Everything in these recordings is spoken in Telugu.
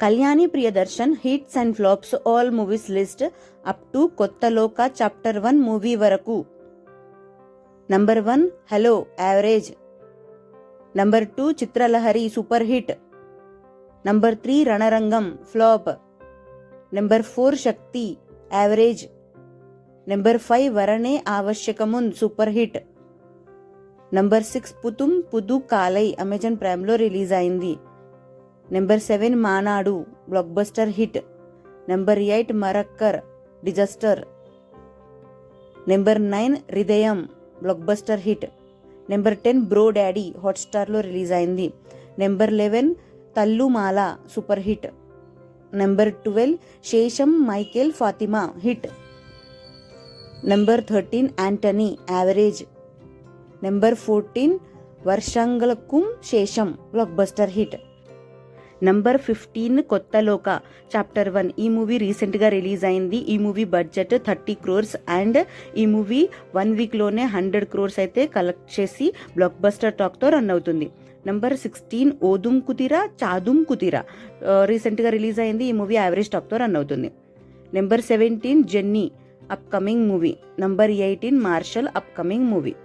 Kalyani Priyadarshan hits and flops all movies list up to Kotha Loka chapter 1 movie వరకు. Number 1 Hello average. Number 2 Chitralahari super hit. Number 3 Ranarangam flop. Number 4 Shakthi average. Number 5 Varane ఆవశ్యకమున్ super hit. Number 6 Putham Pudhu Kaalai Amazon ప్రైమ్లో రిలీజ్ అయింది. Number 7 Maanaadu blockbuster hit. Number 8 Marakkar disaster. Number 9 Hridayam blockbuster hit. Number 10 Bro Daddy హాట్స్టార్లో రిలీజ్ అయింది. Number 11 Thallumaala super hit. Number 12 Sesham Mikhael Fathima hit. Number 13 Antony average. Number 14 Varshangalkku Shesham blockbuster hit. Number 15 కొత్త లోక చాప్టర్ 1. ఈ మూవీ రీసెంట్గా రిలీజ్ అయింది. ఈ మూవీ బడ్జెట్ 30 crores అండ్ ఈ మూవీ 1 weekలోనే 100 crores అయితే కలెక్ట్ చేసి బ్లాక్ బస్టర్ టాక్తో రన్ అవుతుంది. నంబర్ 16 ఓదుం కుతిరా చాదుం కుతిరా రీసెంట్గా రిలీజ్ అయింది. ఈ మూవీ యావరేజ్ టాక్తో రన్ అవుతుంది. Number 17 Jenny upcoming movie. Number 18 Marshal upcoming movie.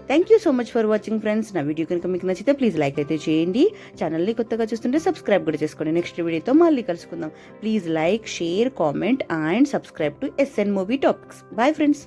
Thank you so much for watching friends. నా వీడియో కనుక మీకు నచ్చితే ప్లీజ్ లైక్ అయితే చేయండి. ఛానల్ని కొత్తగా చూస్తుంటే సబ్స్క్రైబ్ కూడా చేసుకోండి. నెక్స్ట్ వీడియోతో మళ్ళీ కలుసుకుందాం. Please like, share, comment and subscribe to SN movie topics. Bye friends.